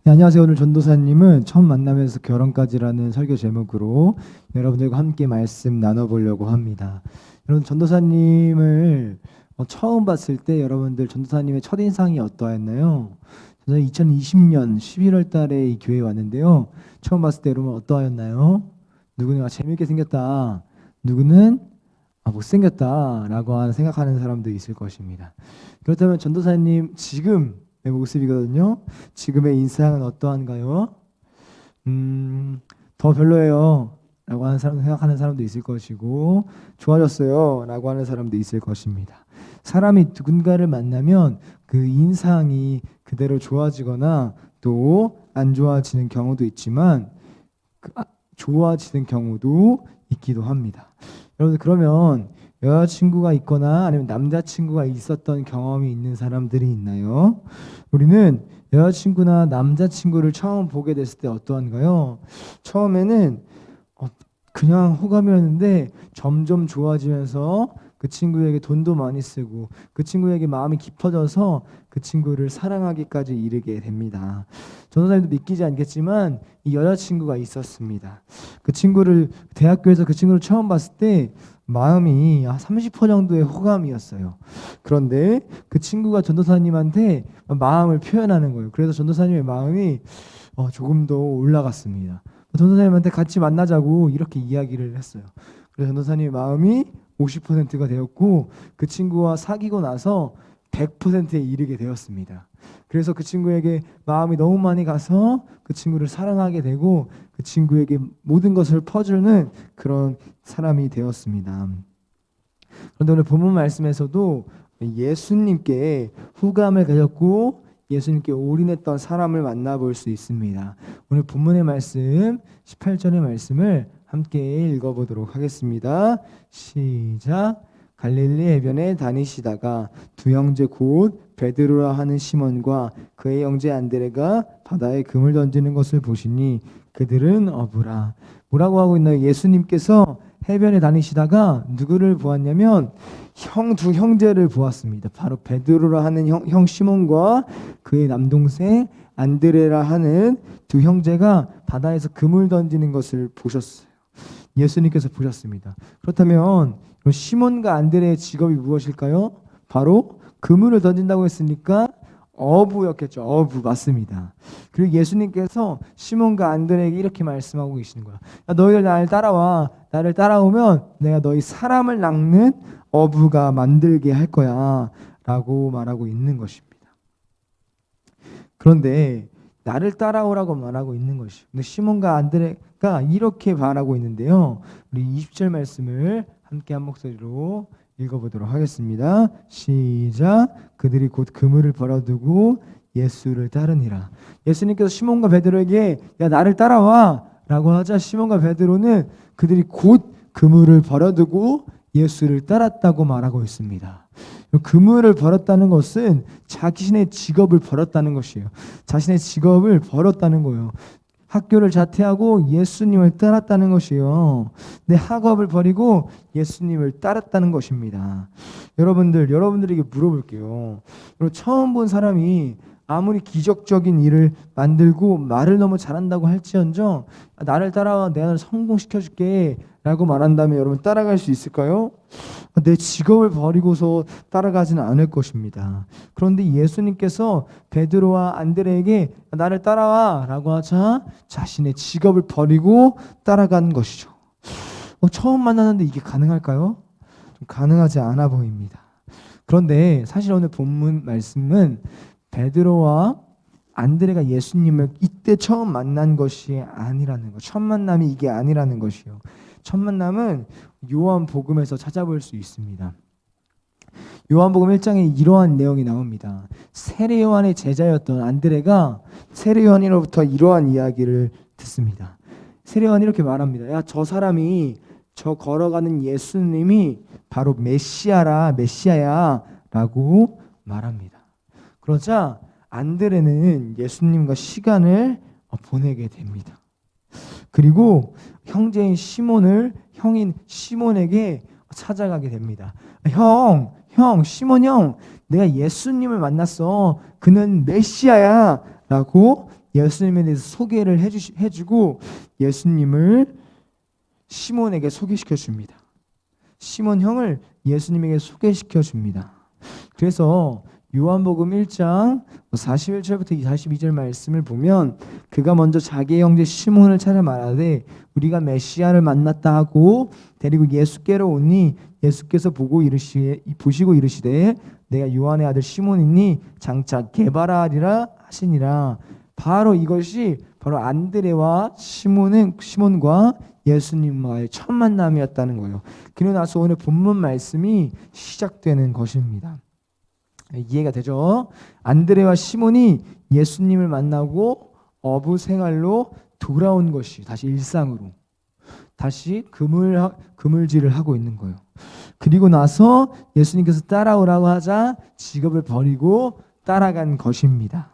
네, 안녕하세요. 오늘 전도사님은 처음 만나면서 결혼까지라는 설교 제목으로 여러분들과 함께 말씀 나눠보려고 합니다. 여러분, 전도사님을 처음 봤을 때 여러분들 전도사님의 첫인상이 어떠했나요? 저는 2020년 11월 달에 이 교회에 왔는데요. 처음 봤을 때 여러분 어떠하였나요? 누구는 재밌게 생겼다, 누구는 못생겼다 라고 생각하는 사람도 있을 것입니다. 그렇다면 전도사님 지금 모습이거든요. 지금의 인상은 어떠한가요? 더 별로예요 라고 하는 사람, 생각하는 사람도 있을 것이고, 좋아졌어요 라고 하는 사람도 있을 것입니다. 사람이 누군가를 만나면 그 인상이 그대로 좋아지거나 또 안 좋아지는 경우도 있지만 좋아지는 경우도 있기도 합니다. 여러분들, 그러면 여자친구가 있거나 아니면 남자친구가 있었던 경험이 있는 사람들이 있나요? 우리는 여자친구나 남자친구를 처음 보게 됐을 때 어떠한가요? 처음에는 그냥 호감이었는데 점점 좋아지면서 그 친구에게 돈도 많이 쓰고 그 친구에게 마음이 깊어져서 그 친구를 사랑하기까지 이르게 됩니다. 전도사님도 믿기지 않겠지만 이 여자친구가 있었습니다. 그 친구를 대학교에서 그 친구를 처음 봤을 때 마음이 30% 정도의 호감이었어요. 그런데 그 친구가 전도사님한테 마음을 표현하는 거예요. 그래서 전도사님의 마음이 조금 더 올라갔습니다. 전도사님한테 같이 만나자고 이렇게 이야기를 했어요. 그래서 전도사님의 마음이 50%가 되었고 그 친구와 사귀고 나서 100%에 이르게 되었습니다. 그래서 그 친구에게 마음이 너무 많이 가서 그 친구를 사랑하게 되고 그 친구에게 모든 것을 퍼주는 그런 사람이 되었습니다. 그런데 오늘 본문 말씀에서도 예수님께 호감을 가졌고 예수님께 올인했던 사람을 만나볼 수 있습니다. 오늘 본문의 말씀 18절의 말씀을 함께 읽어보도록 하겠습니다. 시작. 갈릴리 해변에 다니시다가 두 형제 곧 베드로라 하는 시몬과 그의 형제 안드레가 바다에 금을 던지는 것을 보시니 그들은 어부라. 뭐라고 하고 있나요? 예수님께서 해변에 다니시다가 누구를 보았냐면 두 형제를 보았습니다. 바로 베드로라 하는 형 시몬과 그의 남동생 안드레라 하는 두 형제가 바다에서 금을 던지는 것을 보셨어요. 예수님께서 보셨습니다. 그렇다면 시몬과 안드레의 직업이 무엇일까요? 바로 그물을 던진다고 했으니까 어부였겠죠. 어부 맞습니다. 그리고 예수님께서 시몬과 안드레에게 이렇게 말씀하고 계시는 거야. 너희들 나를 따라와. 나를 따라오면 내가 너희 사람을 낚는 어부가 만들게 할 거야 라고 말하고 있는 것입니다. 그런데 나를 따라오라고 말하고 있는 것이요. 근데 시몬과 안드레가 이렇게 말하고 있는데요. 우리 20절 말씀을 함께 한 목소리로 읽어보도록 하겠습니다. 시작. 그들이 곧 그물을 버려두고 예수를 따르니라. 예수님께서 시몬과 베드로에게 야 나를 따라와 라고 하자 시몬과 베드로는 그들이 곧 그물을 버려두고 예수를 따랐다고 말하고 있습니다. 그물을 버렸다는 것은 자신의 직업을 버렸다는 것이에요. 자신의 직업을 버렸다는 거예요. 학교를 자퇴하고 예수님을 따랐다는 것이요. 내 학업을 버리고 예수님을 따랐다는 것입니다. 여러분들에게 물어볼게요. 처음 본 사람이 아무리 기적적인 일을 만들고 말을 너무 잘한다고 할지언정 나를 따라와 내가 너를 성공시켜줄게 라고 말한다면 여러분 따라갈 수 있을까요? 내 직업을 버리고서 따라가지는 않을 것입니다. 그런데 예수님께서 베드로와 안드레에게 나를 따라와 라고 하자 자신의 직업을 버리고 따라간 것이죠. 처음 만나는데 이게 가능할까요? 좀 가능하지 않아 보입니다. 그런데 사실 오늘 본문 말씀은 베드로와 안드레가 예수님을 이때 처음 만난 것이 아니라는 것, 첫 만남이 이게 아니라는 것이요. 첫 만남은 요한복음에서 찾아볼 수 있습니다. 요한복음 1장에 이러한 내용이 나옵니다. 세례 요한의 제자였던 안드레가 세례 요한으로부터 이러한 이야기를 듣습니다. 세례 요한이 이렇게 말합니다. 야, 저 사람이 저 걸어가는 예수님이 바로 메시아야 라고 말합니다. 그러자 안드레는 예수님과 시간을 보내게 됩니다. 그리고 형제인 형인 시몬에게 찾아가게 됩니다. 시몬 형, 내가 예수님을 만났어. 그는 메시아야 라고 예수님에 대해서 소개를 해주고 예수님을 시몬에게 소개시켜 줍니다. 시몬 형을 예수님에게 소개시켜 줍니다. 그래서 요한복음 1장 41절부터 42절 말씀을 보면 그가 먼저 자기의 형제 시몬을 찾아 말하되 우리가 메시아를 만났다 하고 데리고 예수께로 오니 예수께서 보시고 이르시되 내가 요한의 아들 시몬이니 장차 게바라 하시니라. 바로 이것이 바로 안드레와 시몬과 예수님과의 첫 만남이었다는 거예요. 그리고 나서 오늘 본문 말씀이 시작되는 것입니다. 이해가 되죠? 안드레와 시몬이 예수님을 만나고 어부 생활로 돌아온 것이 다시 일상으로 다시 그물질을 하고 있는 거예요. 그리고 나서 예수님께서 따라오라고 하자 직업을 버리고 따라간 것입니다.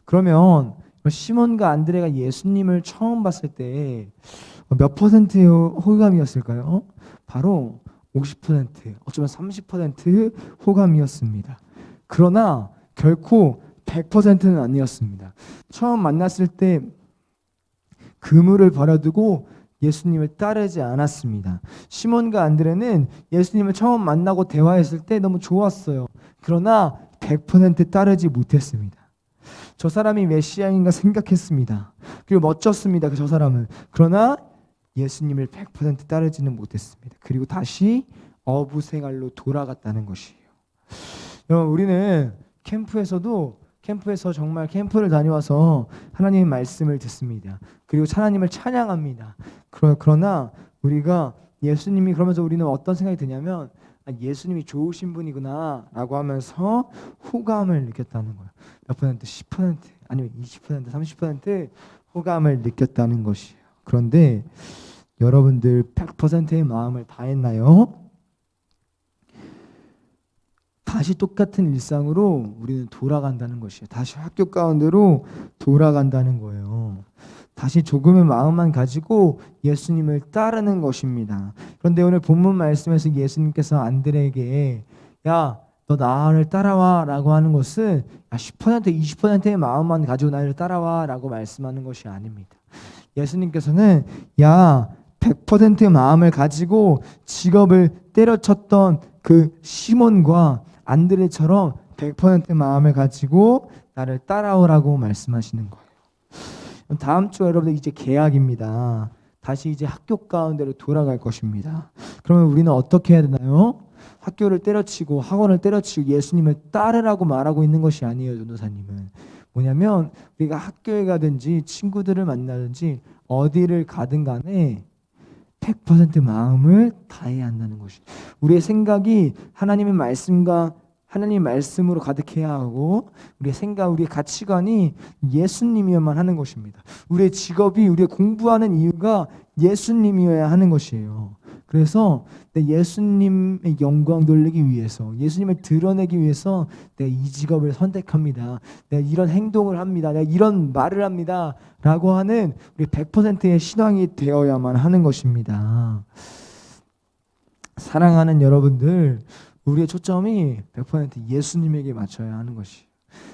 그러면 시몬과 안드레가 예수님을 처음 봤을 때 몇 퍼센트의 호감이었을까요? 바로 50%, 어쩌면 30% 호감이었습니다. 그러나 결코 100%는 아니었습니다. 처음 만났을 때 그물을 버려두고 예수님을 따르지 않았습니다. 시몬과 안드레는 예수님을 처음 만나고 대화했을 때 너무 좋았어요. 그러나 100% 따르지 못했습니다. 저 사람이 메시아인가 생각했습니다. 그리고 멋졌습니다. 저 사람은. 그러나 예수님을 100% 따르지는 못했습니다. 그리고 다시 어부 생활로 돌아갔다는 것이에요. 여러분, 우리는 캠프에서 정말 캠프를 다녀와서 하나님의 말씀을 듣습니다. 그리고 하나님을 찬양합니다. 그러나 우리가 예수님이 그러면서 우리는 어떤 생각이 드냐면 예수님이 좋으신 분이구나 라고 하면서 호감을 느꼈다는 거예요. 몇 퍼센트? 10% 아니면 20% 30% 호감을 느꼈다는 것이에요. 그런데 여러분들 100%의 마음을 다했나요? 다시 똑같은 일상으로 우리는 돌아간다는 것이에요. 다시 학교 가운데로 돌아간다는 거예요. 다시 조금의 마음만 가지고 예수님을 따르는 것입니다. 그런데 오늘 본문 말씀에서 예수님께서 안드레에게 야, 너 나를 따라와 라고 하는 것은 10% 20%의 마음만 가지고 나를 따라와 라고 말씀하는 것이 아닙니다. 예수님께서는 야, 100%의 마음을 가지고 직업을 때려쳤던 그 시몬과 안드레처럼 100%의 마음을 가지고 나를 따라오라고 말씀하시는 거예요. 다음 주 여러분들 이제 개학입니다. 다시 이제 학교 가운데로 돌아갈 것입니다. 그러면 우리는 어떻게 해야 되나요? 학교를 때려치고 학원을 때려치고 예수님을 따르라고 말하고 있는 것이 아니에요. 전도사님은 뭐냐면 우리가 학교에 가든지 친구들을 만나든지 어디를 가든 간에 100% 마음을 다해야 한다는 것이 우리의 생각이 하나님의 말씀으로 가득해야 하고 우리의 생각, 우리의 가치관이 예수님이어야만 하는 것입니다. 우리의 직업이 우리의 공부하는 이유가 예수님이어야 하는 것이에요. 그래서 예수님의 영광 돌리기 위해서 예수님을 드러내기 위해서 내가 이 직업을 선택합니다. 내가 이런 행동을 합니다. 내가 이런 말을 합니다. 라고 하는 우리 100%의 신앙이 되어야만 하는 것입니다. 사랑하는 여러분들, 우리의 초점이 100% 예수님에게 맞춰야 하는 것이에요.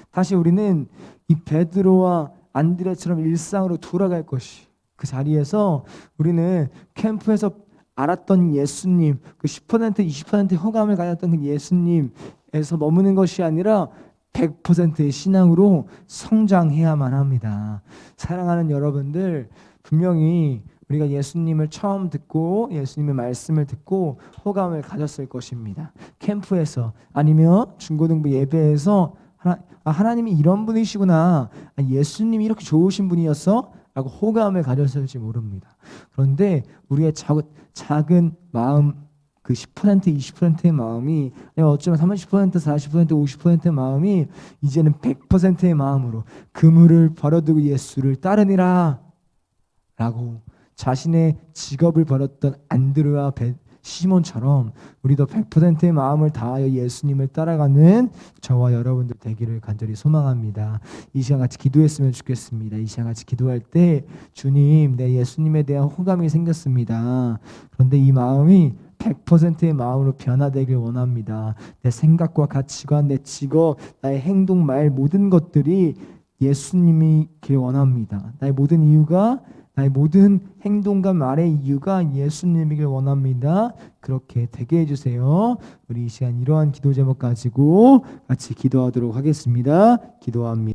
다시 우리는 이 베드로와 안드레처럼 일상으로 돌아갈 것이 그 자리에서 우리는 캠프에서 알았던 예수님, 그 10% 20% 호감을 가졌던 그 예수님에서 머무는 것이 아니라 100%의 신앙으로 성장해야만 합니다. 사랑하는 여러분들, 분명히 우리가 예수님을 처음 듣고 예수님의 말씀을 듣고 호감을 가졌을 것입니다. 캠프에서 아니면 중고등부 예배에서 하나님이 이런 분이시구나, 예수님이 이렇게 좋으신 분이었어? 라고 호감을 가졌을지 모릅니다. 그런데 우리의 작은 마음, 그 10% 20%의 마음이 어쩌면 30% 40% 50%의 마음이 이제는 100%의 마음으로 그물을 버려두고 예수를 따르니라 라고 자신의 직업을 버렸던 안드레와 시몬처럼 우리도 100%의 마음을 다하여 예수님을 따라가는 저와 여러분들 되기를 간절히 소망합니다. 이 시간 같이 기도했으면 좋겠습니다. 이 시간 같이 기도할 때 주님, 내 예수님에 대한 호감이 생겼습니다. 그런데 이 마음이 100%의 마음으로 변화되길 원합니다. 내 생각과 가치관, 내 직업, 나의 행동, 말 모든 것들이 예수님이길 원합니다. 나의 모든 이유가, 나의 모든 행동과 말의 이유가 예수님이길 원합니다. 그렇게 되게 해주세요. 우리 이 시간 이러한 기도 제목 가지고 같이 기도하도록 하겠습니다. 기도합니다.